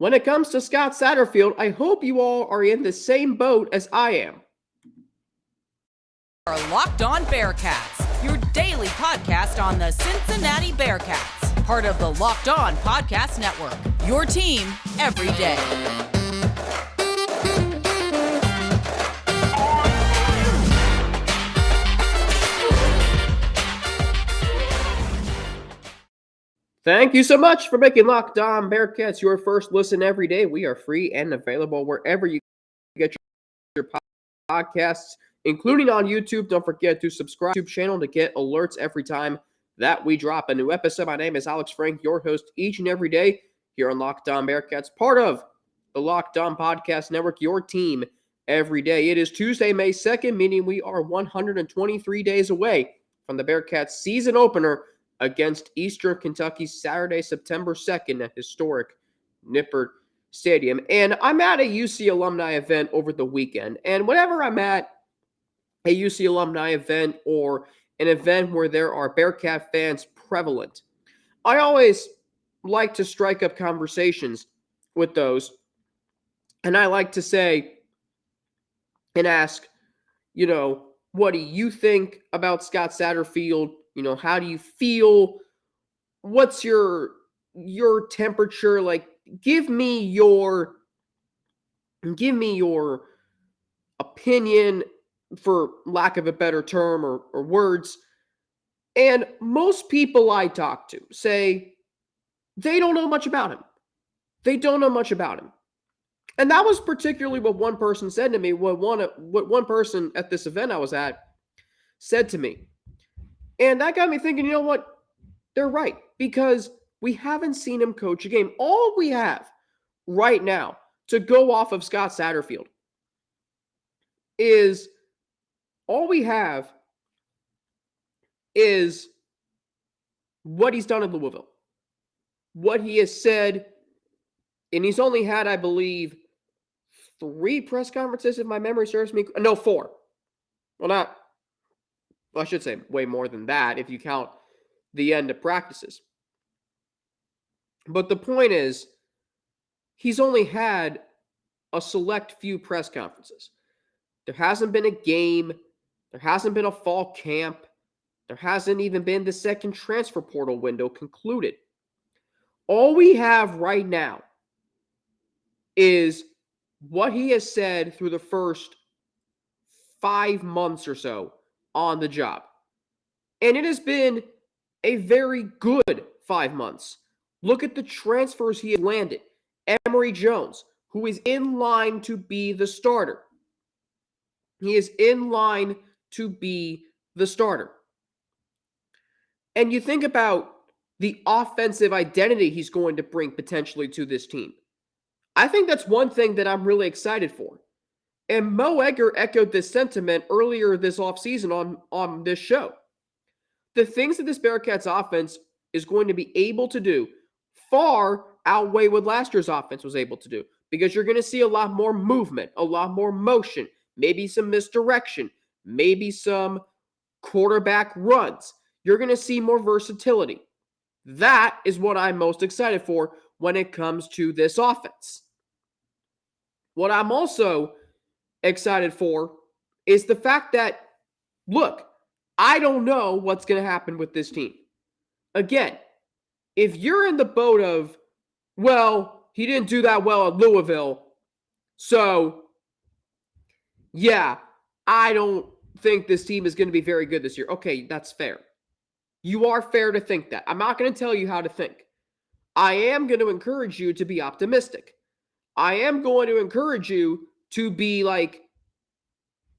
When it comes to Scott Satterfield, I hope you all are in the same boat as I am. Our Locked On Bearcats, your daily podcast on the Cincinnati Bearcats, part of the Locked On Podcast Network, your team every day. Thank you so much for making Locked On Bearcats your first listen every day. We are free and available wherever you get your podcasts, including on YouTube. Don't forget to subscribe to the YouTube channel to get alerts every time that we drop a new episode. My name is Alex Frank, your host each and every day here on Locked On Bearcats, part of the Locked On Podcast Network, your team every day. It is Tuesday, May 2nd, meaning we are 123 days away from the Bearcats season opener against Eastern Kentucky, Saturday, September 2nd at historic Nippert Stadium. And I'm at a UC alumni event over the weekend. And whenever I'm at a UC alumni event or an event where there are Bearcat fans prevalent, I always like to strike up conversations with those. And I like to say and ask, what do you think about Scott Satterfield? How do you feel? What's your temperature? Like, give me your opinion, for lack of a better term or words. And most people I talk to say they don't know much about him. They don't know much about him. And that was particularly what one person said to me, what one person at this event I was at said to me. And that got me thinking, you know what? They're right, because we haven't seen him coach a game. All we have right now to go off of Scott Satterfield is what he's done in Louisville, what he has said, and he's only had, I believe, 3 press conferences, if my memory serves me. No, 4. Well, I should say way more than that if you count the end of practices. But the point is, he's only had a select few press conferences. There hasn't been a game. There hasn't been a fall camp. There hasn't even been the second transfer portal window concluded. All we have right now is what he has said through the first 5 months or so on the job. And it has been a very good 5 months. Look at the transfers he has landed. Emory Jones, who is in line to be the starter. He is in line to be the starter. And you think about the offensive identity he's going to bring potentially to this team. I think that's one thing that I'm really excited for. And Mo Egger echoed this sentiment earlier this offseason on this show. The things that this Bearcats offense is going to be able to do far outweigh what last year's offense was able to do, because you're going to see a lot more movement, a lot more motion, maybe some misdirection, maybe some quarterback runs. You're going to see more versatility. That is what I'm most excited for when it comes to this offense. What I'm also excited for is the fact that, look, I don't know what's going to happen with this team. Again, if you're in the boat of, well, he didn't do that well at Louisville, so yeah, I don't think this team is going to be very good this year. Okay, that's fair. You are fair to think that. I'm not going to tell you how to think. I am going to encourage you to be optimistic. I am going to encourage you to be like,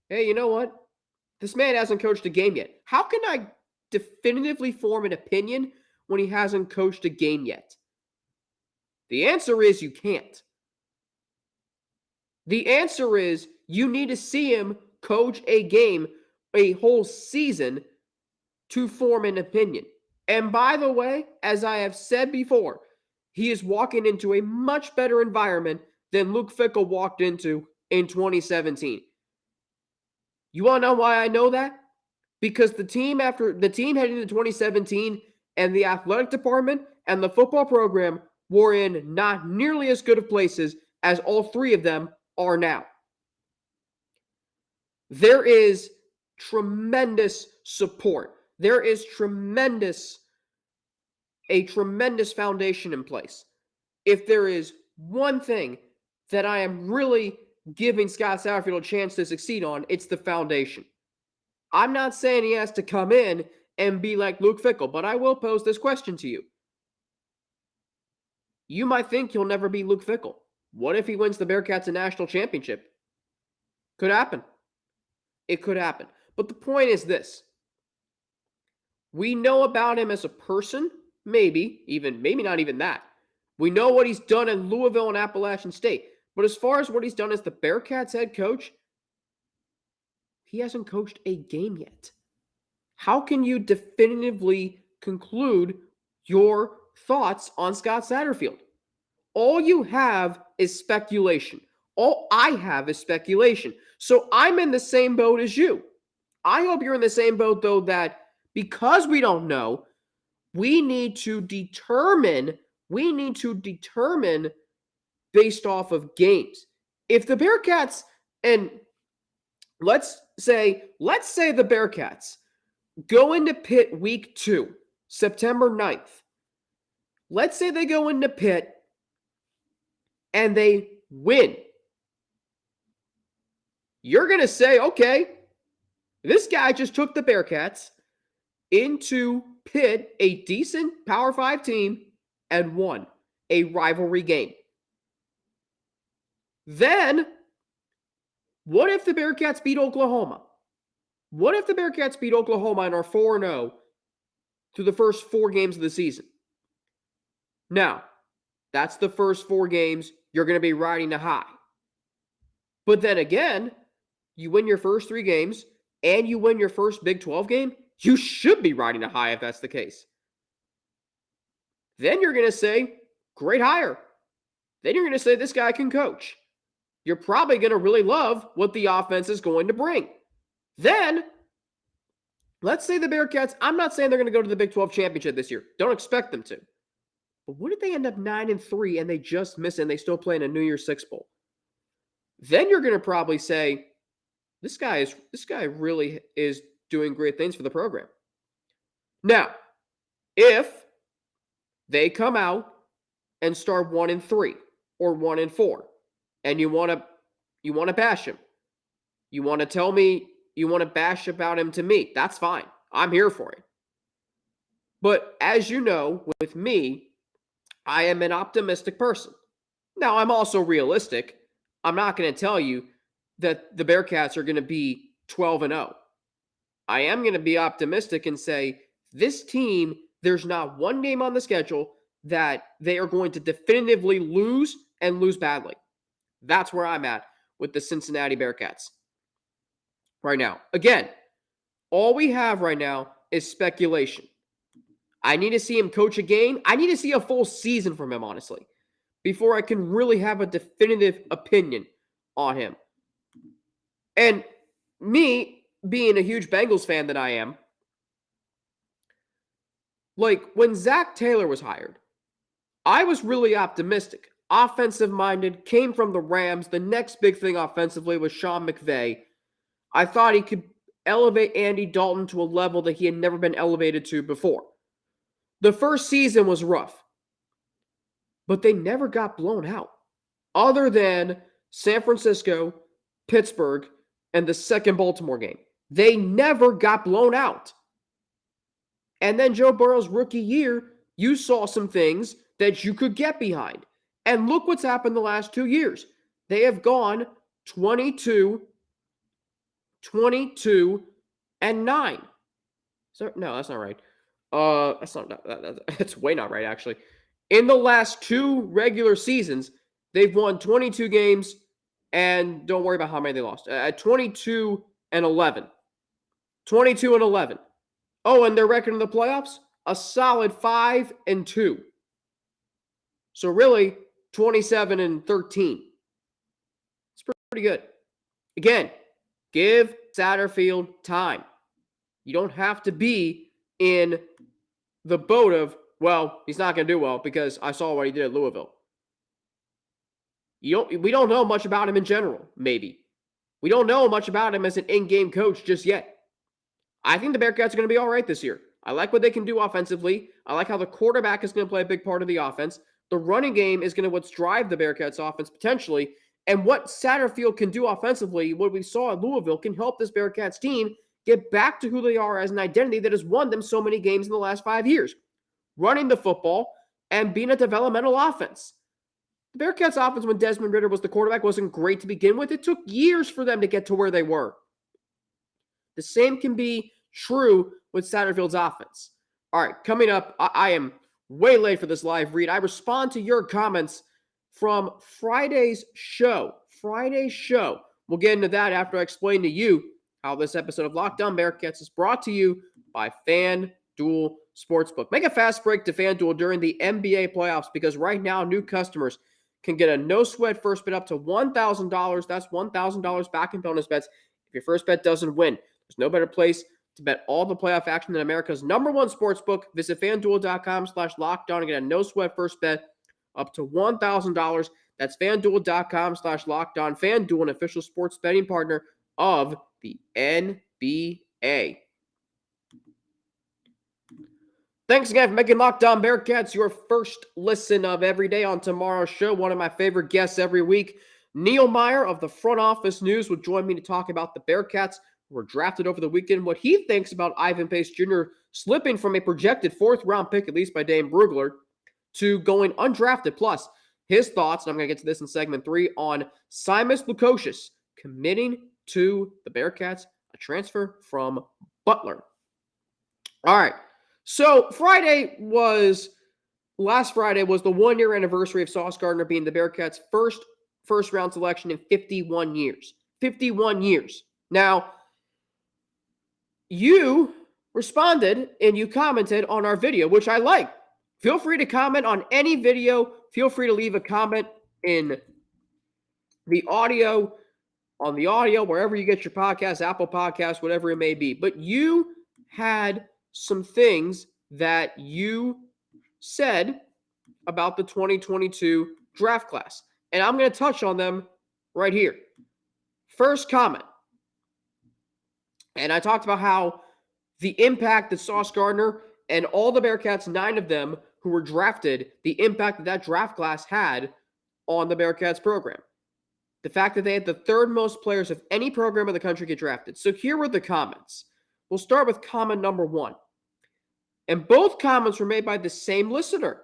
hey, you know what? This man hasn't coached a game yet. How can I definitively form an opinion when he hasn't coached a game yet? The answer is you can't. The answer is you need to see him coach a game, a whole season, to form an opinion. And by the way, as I have said before, he is walking into a much better environment than Luke Fickell walked into in 2017. You want to know why I know that? Because the team heading into 2017 and the athletic department and the football program were in not nearly as good of places as all three of them are now. There is tremendous support. There is a tremendous foundation in place. If there is one thing that I am really giving Scott Satterfield a chance to succeed on, it's the foundation. I'm not saying he has to come in and be like Luke Fickell, but I will pose this question to you. You might think he'll never be Luke Fickell. What if he wins the Bearcats a national championship? Could happen. It could happen. But the point is this. We know about him as a person, maybe not even that. We know what he's done in Louisville and Appalachian State. But as far as what he's done as the Bearcats head coach, he hasn't coached a game yet. How can you definitively conclude your thoughts on Scott Satterfield? All you have is speculation. All I have is speculation. So I'm in the same boat as you. I hope you're in the same boat, though, that because we don't know, we need to determine based off of games. If the Bearcats, and let's say the Bearcats go into Pitt week 2, September 9th. Let's say they go into Pitt and they win. You're going to say, okay, this guy just took the Bearcats into Pitt, a decent Power 5 team, and won a rivalry game. Then, what if the Bearcats beat Oklahoma? What if the Bearcats beat Oklahoma and are 4-0 through the first 4 games of the season? Now, that's the first 4 games. You're going to be riding a high. But then again, you win your first 3 games and you win your first Big 12 game, you should be riding a high if that's the case. Then you're going to say, great hire. Then you're going to say, this guy can coach. You're probably going to really love what the offense is going to bring. Then, let's say the Bearcats, I'm not saying they're going to go to the Big 12 championship this year. Don't expect them to. But what if they end up 9-3 and they just miss it and they still play in a New Year's Six Bowl? Then you're going to probably say, this guy really is doing great things for the program. Now, if they come out and start 1-3 or 1-4, and you want to bash him, you want to tell me you want to bash about him to me, that's fine. I'm here for it. But as you know, with me, I am an optimistic person. Now, I'm also realistic. I'm not going to tell you that the Bearcats are going to be 12-0. I am going to be optimistic and say, this team, there's not one game on the schedule that they are going to definitively lose and lose badly. That's where I'm at with the Cincinnati Bearcats right now. Again, all we have right now is speculation. I need to see him coach a game. I need to see a full season from him, honestly, before I can really have a definitive opinion on him. And me, being a huge Bengals fan that I am, like when Zach Taylor was hired, I was really optimistic. Offensive-minded, came from the Rams. The next big thing offensively was Sean McVay. I thought he could elevate Andy Dalton to a level that he had never been elevated to before. The first season was rough, but they never got blown out, other than San Francisco, Pittsburgh, and the second Baltimore game. They never got blown out. And then Joe Burrow's rookie year, you saw some things that you could get behind. And look what's happened the last 2 years. They have gone 22-9. So, no, that's not right. That's way not right, actually. In the last 2 regular seasons, they've won 22 games, and don't worry about how many they lost. 22-11. 22-11. Oh, and their record in the playoffs? A solid 5-2. So really, 27-13. It's pretty good. Again, give Satterfield time. You don't have to be in the boat of Well, he's not going to do well because I saw what he did at Louisville. We don't know much about him in general, maybe. We don't know much about him as an in-game coach just yet. I think the Bearcats are going to be all right this year. I like what they can do offensively. I like how the quarterback is going to play a big part of the offense. The running game is going to what's drive the Bearcats offense potentially. And what Satterfield can do offensively, what we saw at Louisville, can help this Bearcats team get back to who they are as an identity that has won them so many games in the last 5 years. Running the football and being a developmental offense. The Bearcats offense when Desmond Ridder was the quarterback wasn't great to begin with. It took years for them to get to where they were. The same can be true with Satterfield's offense. All right, coming up, I am way late for this live read. I respond to your comments from Friday's show. We'll get into that after I explain to you how this episode of Locked On Bearcats is brought to you by FanDuel Sportsbook. Make a fast break to FanDuel during the NBA playoffs because right now new customers can get a no-sweat first bet up to $1,000. That's $1,000 back in bonus bets if your first bet doesn't win. There's no better place to bet all the playoff action than America's #1 sportsbook. Visit FanDuel.com/LockedOn and get a no-sweat first bet up to $1,000. That's FanDuel.com/LockedOn. FanDuel, an official sports betting partner of the NBA. Thanks again for making Locked On Bearcats your first listen of every day. On tomorrow's show, one of my favorite guests every week, Neil Meyer of the Front Office News, will join me to talk about the Bearcats who were drafted over the weekend, what he thinks about Ivan Pace Jr. slipping from a projected fourth-round pick, at least by Dane Brugler, to going undrafted. Plus, his thoughts, and I'm going to get to this in segment 3, on Simas Lukosias committing to the Bearcats, a transfer from Butler. All right. So last Friday was the 1-year anniversary of Sauce Gardner being the Bearcats' first round selection in 51 years. 51 years. Now, you responded and you commented on our video, which I like. Feel free to comment on any video. Feel free to leave a comment in the audio, on the audio, wherever you get your podcast, Apple Podcasts, whatever it may be. But you had some things that you said about the 2022 draft class. And I'm going to touch on them right here. First comment. And I talked about how the impact that Sauce Gardner and all the Bearcats, 9 of them who were drafted, the impact that draft class had on the Bearcats program. The fact that they had the third most players of any program in the country get drafted. So here were the comments. We'll start with comment number 1. And both comments were made by the same listener.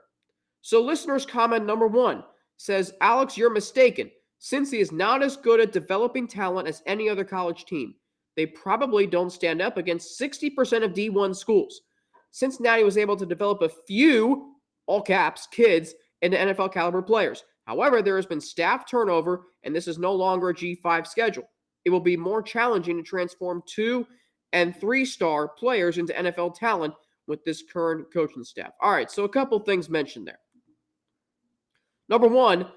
So listener's comment number 1 says, Alex, you're mistaken. Cincy is not as good at developing talent as any other college team. They probably don't stand up against 60% of D1 schools. Cincinnati was able to develop a few, all caps, kids into NFL caliber players. However, there has been staff turnover, and this is no longer a G5 schedule. It will be more challenging to transform 2- and 3-star players into NFL talent with this current coaching staff. All right, so a couple things mentioned there. Number 1,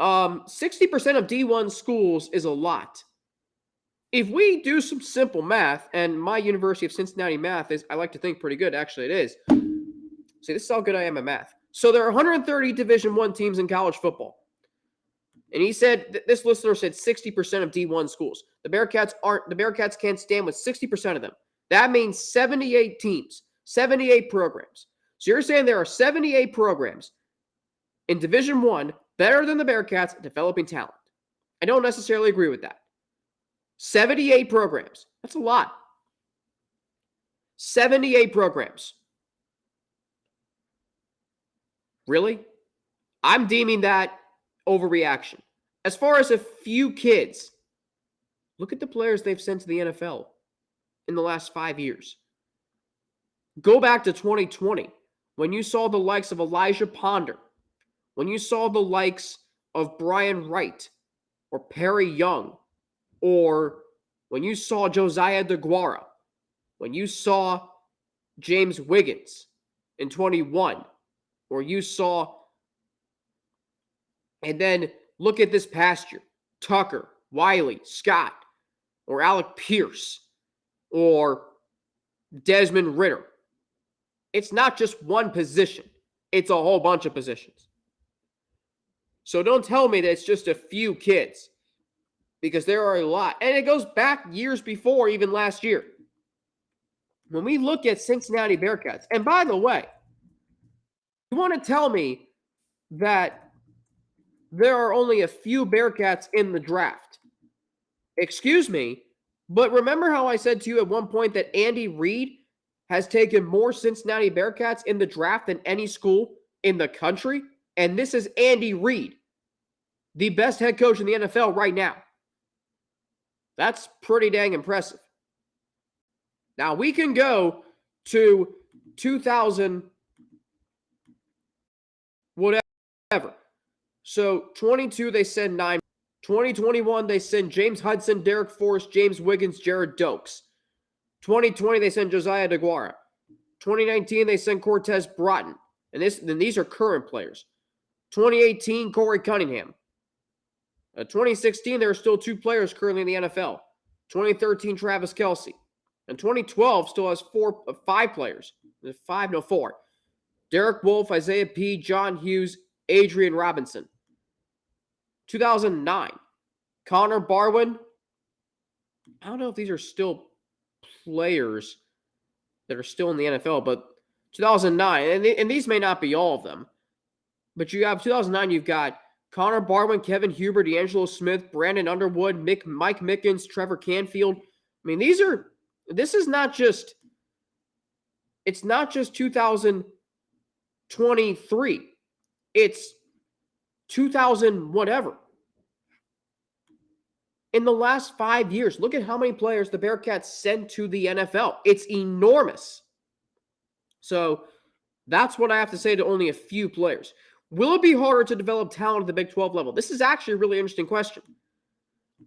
60% of D1 schools is a lot. If we do some simple math, and my University of Cincinnati math is, I like to think, pretty good. Actually, it is. See, this is how good I am at math. So there are 130 Division I teams in college football. And he said, this listener said 60% of D1 schools. The Bearcats can't stand with 60% of them. That means 78 teams, 78 programs. So you're saying there are 78 programs in Division I better than the Bearcats at developing talent. I don't necessarily agree with that. 78 programs. That's a lot. 78 programs. Really? I'm deeming that overreaction. As far as a few kids, look at the players they've sent to the NFL in the last 5 years. Go back to 2020 when you saw the likes of Elijah Ponder, when you saw the likes of Brian Wright or Perry Young, or when you saw Josiah DeGuara, when you saw James Wiggins in 21, or you saw, and then look at this past year, Tucker, Wiley, Scott, or Alec Pierce, or Desmond Ridder. It's not just one position. It's a whole bunch of positions. So don't tell me that it's just a few kids, because there are a lot. And it goes back years before, even last year. When we look at Cincinnati Bearcats, and by the way, you want to tell me that there are only a few Bearcats in the draft? Excuse me, but remember how I said to you at one point that Andy Reid has taken more Cincinnati Bearcats in the draft than any school in the country? And this is Andy Reid, the best head coach in the NFL right now. That's pretty dang impressive. Now, we can go to 2000, whatever. So, 22, they send 9. 2021, they send James Hudson, Derek Forrest, James Wiggins, Jared Dokes. 2020, they send Josiah DeGuara. 2019, they send Cortez Broughton. And these are current players. 2018, Corey Cunningham. 2016, there are still 2 players currently in the NFL. 2013, Travis Kelce. And 2012 still has 5 players. 4. Derek Wolfe, Isaiah P., John Hughes, Adrian Robinson. 2009, Connor Barwin. I don't know if these are still players that are still in the NFL, but 2009, and these may not be all of them, but you have 2009, you've got Connor Barwin, Kevin Huber, D'Angelo Smith, Brandon Underwood, Mike Mickens, Trevor Canfield. I mean, this is not just, it's not just 2023. It's 2000 whatever. In the last 5 years, look at how many players the Bearcats sent to the NFL. It's enormous. So that's what I have to say to only a few players. Will it be harder to develop talent at the Big 12 level? This is actually a really interesting question.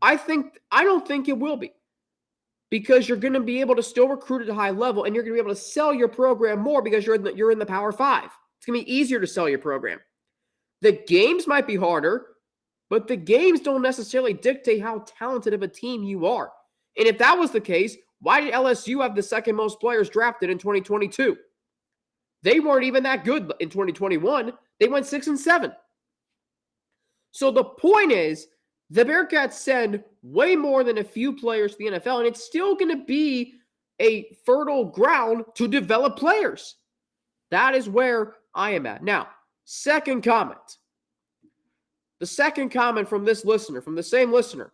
I don't think it will be, because you're going to be able to still recruit at a high level, and you're going to be able to sell your program more because you're in the Power 5. It's going to be easier to sell your program. The games might be harder, but the games don't necessarily dictate how talented of a team you are. And if that was the case, why did LSU have the second most players drafted in 2022? They weren't even that good in 2021. They went 6-7. So the point is, the Bearcats send way more than a few players to the NFL, and it's still going to be a fertile ground to develop players. That is where I am at. Now, second comment. The second comment from this listener, from the same listener,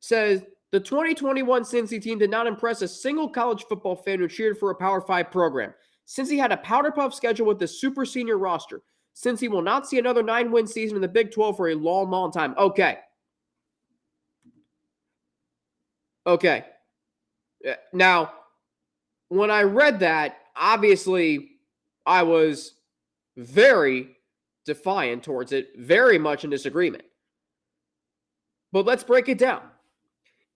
says, the 2021 Cincy team did not impress a single college football fan who cheered for a Power 5 program. Cincy had a powder puff schedule with the super senior roster. Cincy will not see another 9-win season in the Big 12 for a long, long time. Okay. Now, when I read that, obviously, I was very defiant towards it, very much in disagreement. But let's break it down.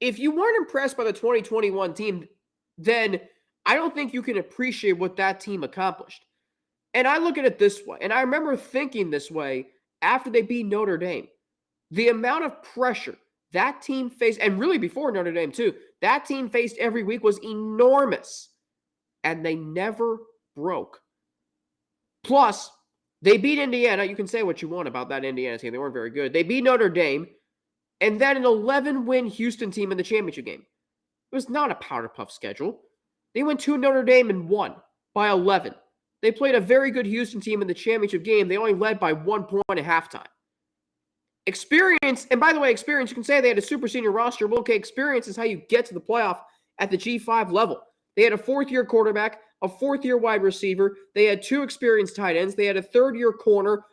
If you weren't impressed by the 2021 team, then I don't think you can appreciate what that team accomplished. And I look at it this way, and I remember thinking this way after they beat Notre Dame. The amount of pressure that team faced, and really before Notre Dame too, that team faced every week was enormous. And they never broke. Plus, they beat Indiana. You can say what you want about that Indiana team. They weren't very good. They beat Notre Dame, and then an 11-win Houston team in the championship game. It was not a powder puff schedule. They went to Notre Dame and won by 11. They played a very good Houston team in the championship game. They only led by 1 point at halftime. Experience, and by the way, experience, you can say they had a super senior roster. Well, okay, experience is how you get to the playoff at the G5 level. They had a fourth-year quarterback, a fourth-year wide receiver. They had 2 experienced tight ends. They had a third-year corner,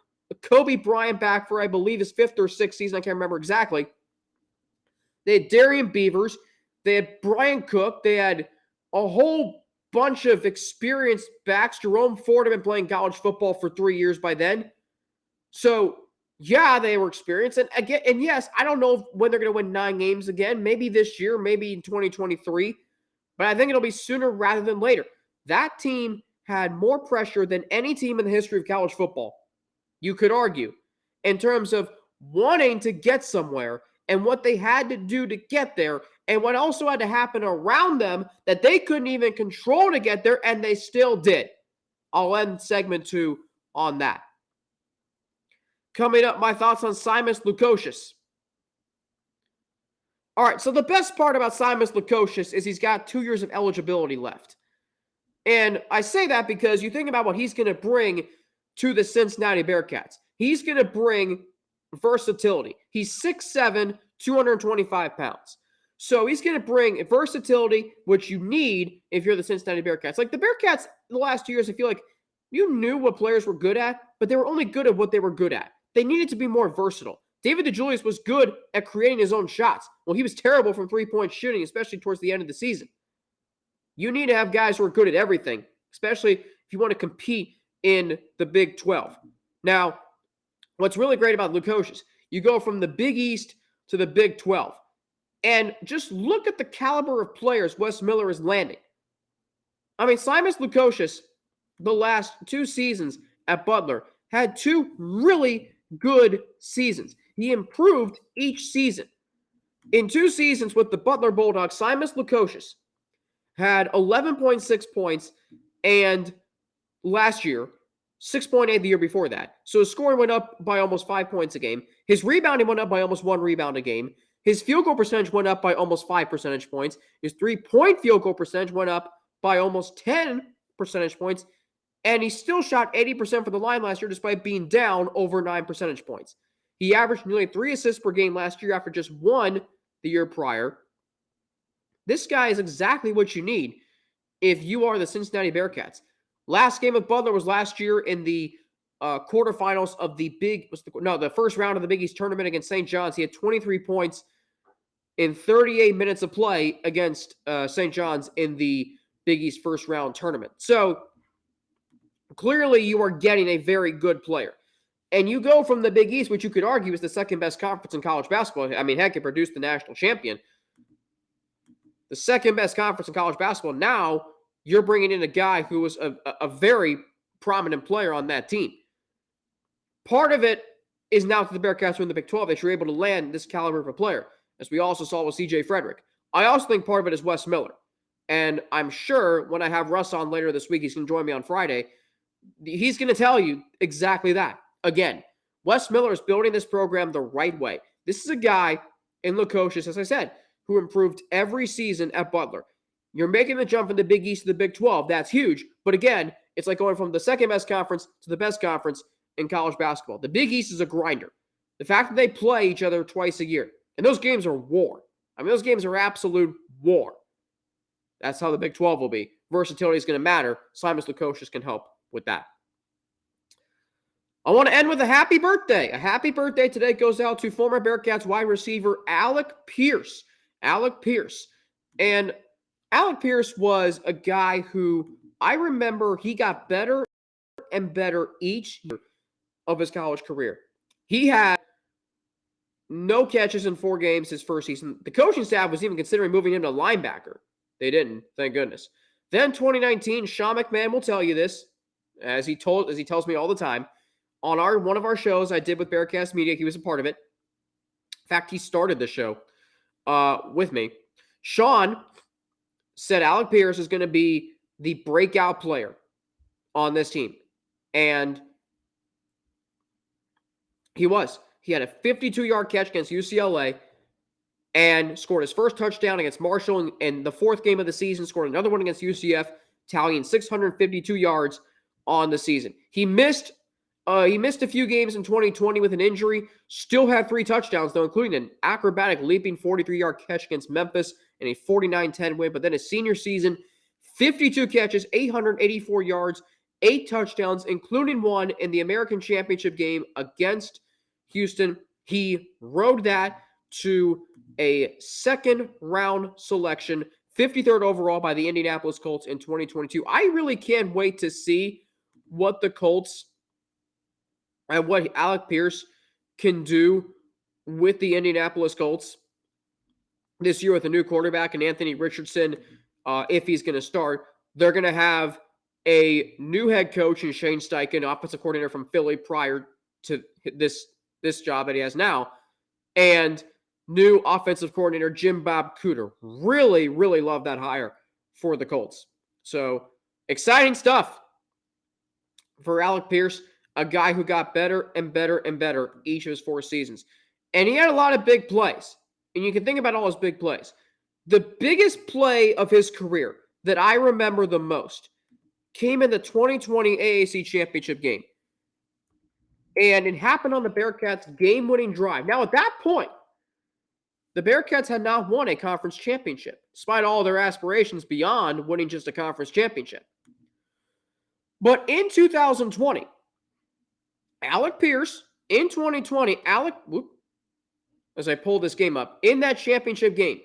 Kobe Bryant back for, I believe, his 5th or 6th season. I can't remember exactly. They had Darian Beavers. They had Brian Cook. They had a whole bunch of experienced backs. Jerome Ford had been playing college football for 3 years by then. So, yeah, they were experienced. And again, and yes, I don't know when they're going to win 9 games again. Maybe this year, maybe in 2023. But I think it'll be sooner rather than later. That team had more pressure than any team in the history of college football, you could argue, in terms of wanting to get somewhere and what they had to do to get there, and what also had to happen around them that they couldn't even control to get there, and they still did. I'll end segment 2 on that. Coming up, my thoughts on Simas Lukosias. All right, so the best part about Simas Lukosias is he's got 2 years of eligibility left. And I say that because you think about what he's going to bring to the Cincinnati Bearcats. He's going to bring versatility. He's 6'7", 225 pounds. So he's going to bring versatility, which you need if you're the Cincinnati Bearcats. Like the Bearcats the last 2 years, I feel like you knew what players were good at, but they were only good at what they were good at. They needed to be more versatile. David DeJulius was good at creating his own shots. Well, he was terrible from three-point shooting, especially towards the end of the season. You need to have guys who are good at everything, especially if you want to compete in the Big 12. Now, what's really great about Lukosias, you go from the Big East to the Big 12. And just look at the caliber of players Wes Miller is landing. I mean, Simas Lukosias, the last 2 seasons at Butler, had 2 really good seasons. He improved each season. In 2 seasons with the Butler Bulldogs, Simas Lukosias had 11.6 points, and last year, 6.8 the year before that. So his scoring went up by almost 5 points a game. His rebounding went up by almost 1 rebound a game. His field goal percentage went up by almost 5 percentage points. His three-point field goal percentage went up by almost 10 percentage points. And he still shot 80% from the line last year despite being down over 9 percentage points. He averaged nearly 3 assists per game last year after just 1 the year prior. This guy is exactly what you need if you are the Cincinnati Bearcats. Last game of Butler was last year in the quarterfinals of the first round of the Big East tournament against St. John's. He had 23 points in 38 minutes of play against St. John's in the Big East first round tournament. So clearly you are getting a very good player. And you go from the Big East, which you could argue is the second best conference in college basketball. I mean, heck, it produced the national champion. The second best conference in college basketball. Now you're bringing in a guy who was a very prominent player on that team. Part of it is now that the Bearcats are in the Big 12 that you're able to land this caliber of a player, as we also saw with C.J. Frederick. I also think part of it is Wes Miller. And I'm sure when I have Russ on later this week, he's going to join me on Friday, he's going to tell you exactly that. Again, Wes Miller is building this program the right way. This is a guy in Lukosias, as I said, who improved every season at Butler. You're making the jump from the Big East to the Big 12. That's huge. But again, it's like going from the second best conference to the best conference in college basketball. The Big East is a grinder. The fact that they play each other twice a year, and those games are war. I mean, those games are absolute war. That's how the Big 12 will be. Versatility is going to matter. Simas Lukosias can help with that. I want to end with a happy birthday. A happy birthday today goes out to former Bearcats wide receiver Alec Pierce. Alec Pierce. And Alec Pierce was a guy who I remember he got better and better each year of his college career. He had no catches in 4 games his first season. The coaching staff was even considering moving him to linebacker. They didn't, thank goodness. Then 2019, Sean McMahon will tell you this, as he tells me all the time. On one of our shows I did with Bearcast Media, he was a part of it. In fact, he started the show with me. Sean said Alec Pierce is going to be the breakout player on this team. And he was. He had a 52-yard catch against UCLA and scored his first touchdown against Marshall in the 4th game of the season, scored another one against UCF, tallying 652 yards on the season. He missed a few games in 2020 with an injury, still had 3 touchdowns, though, including an acrobatic leaping 43-yard catch against Memphis and a 49-10 win. But then his senior season, 52 catches, 884 yards, 8 touchdowns, including one in the American Championship game against Houston. He rode that to a second-round selection, 53rd overall by the Indianapolis Colts in 2022. I really can't wait to see what the Colts and what Alec Pierce can do with the Indianapolis Colts this year with a new quarterback and Anthony Richardson, if he's going to start. They're going to have a new head coach in Shane Steichen, offensive coordinator from Philly prior to this job that he has now, and new offensive coordinator Jim Bob Cooter. Really, really love that hire for the Colts. So exciting stuff for Alec Pierce, a guy who got better and better and better each of his 4 seasons. And he had a lot of big plays. And you can think about all his big plays. The biggest play of his career that I remember the most came in the 2020 AAC Championship game. And it happened on the Bearcats' game-winning drive. Now, at that point, the Bearcats had not won a conference championship, despite all their aspirations beyond winning just a conference championship. But in 2020, Alec Pierce, in 2020, as I pull this game up, in that championship game,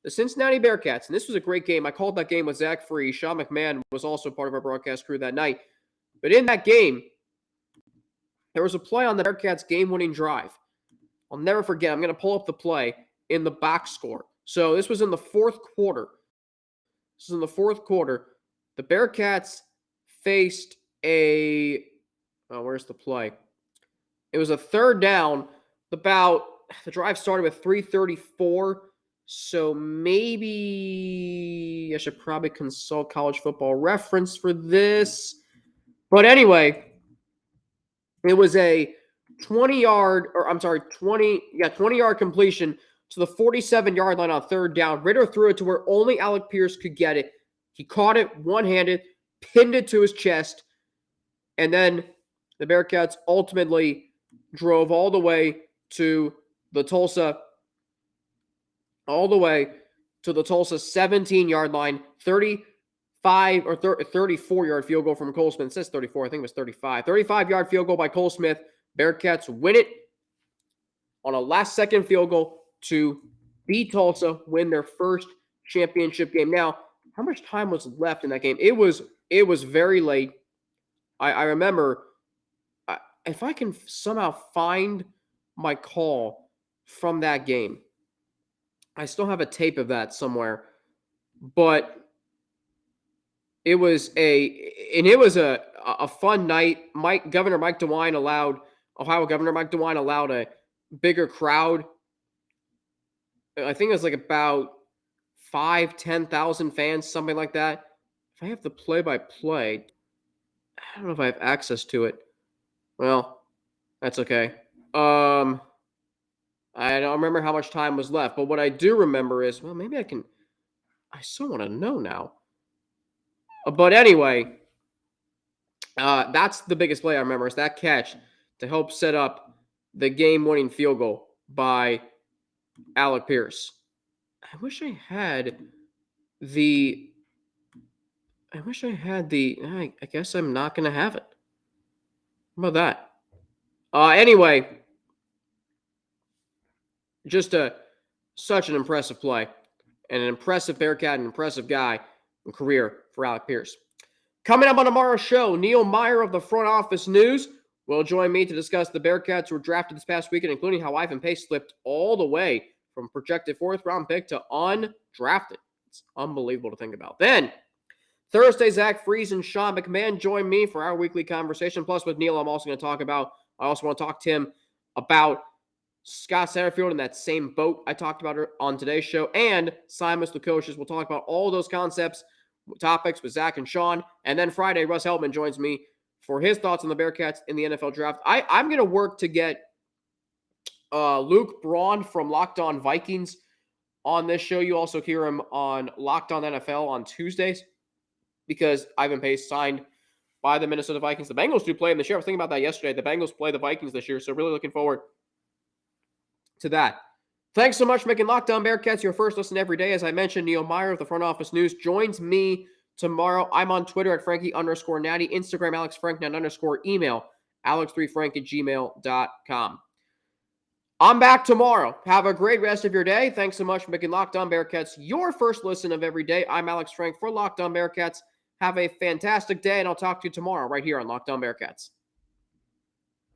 the Cincinnati Bearcats, and this was a great game. I called that game with Zach Free. Sean McMahon was also part of our broadcast crew that night. But in that game, there was a play on the Bearcats' game-winning drive. I'll never forget. I'm going to pull up the play in the box score. So this was in the fourth quarter. The Bearcats faced where's the play? It was a third down. The drive started with 3:34. So maybe I should probably consult College Football Reference for this. But anyway, it was a 20-yard completion to the 47-yard line on third down. Ritter threw it to where only Alec Pierce could get it. He caught it one-handed, pinned it to his chest, and then the Bearcats ultimately drove all the way to the Tulsa 17-yard line, 35 or 34-yard field goal from Cole Smith. It says 34. I think it was 35. 35-yard field goal by Cole Smith. Bearcats win it on a last-second field goal to beat Tulsa, win their first championship game. Now, how much time was left in that game? It was very late. I remember, if I can somehow find my call from that game, I still have a tape of that somewhere, but it was a fun night. Ohio Governor Mike DeWine allowed a bigger crowd. I think it was like about 10,000 fans, something like that. If I have the play-by-play, I don't know if I have access to it. Well, that's okay. I don't remember how much time was left, but what I do remember is, maybe I still want to know now. But anyway, that's the biggest play I remember, is that catch to help set up the game-winning field goal by Alec Pierce. I guess I'm not going to have it. How about that? Anyway, just such an impressive play and an impressive Bearcat, an impressive guy and career for Alec Pierce. Coming up on tomorrow's show, Neil Meyer of the Front Office News will join me to discuss the Bearcats who were drafted this past weekend, including how Ivan Pace slipped all the way from projected 4th-round pick to undrafted. It's unbelievable to think about. Then, Thursday, Zach Fries and Sean McMahon join me for our weekly conversation. Plus, with Neil, I also want to talk to him about Scott Satterfield in that same boat I talked about on today's show. And Simas Lukosias. We'll talk about all those topics with Zach and Sean. And then Friday, Russ Heltman joins me for his thoughts on the Bearcats in the NFL draft. I'm going to work to get Luke Braun from Locked On Vikings on this show. You also hear him on Locked On NFL on Tuesdays because Ivan Pace signed by the Minnesota Vikings. The Bengals do play him this year. I was thinking about that yesterday. The Bengals play the Vikings this year, so really looking forward to that. Thanks so much for making Locked On Bearcats your first listen every day. As I mentioned, Neil Meyer of the Front Office News joins me tomorrow. I'm on Twitter at Frankie_Natty, Instagram AlexFrankNat_, email Alex3Frank@gmail.com. I'm back tomorrow. Have a great rest of your day. Thanks so much for making Locked On Bearcats your first listen of every day. I'm Alex Frank for Locked On Bearcats. Have a fantastic day, and I'll talk to you tomorrow right here on Locked On Bearcats.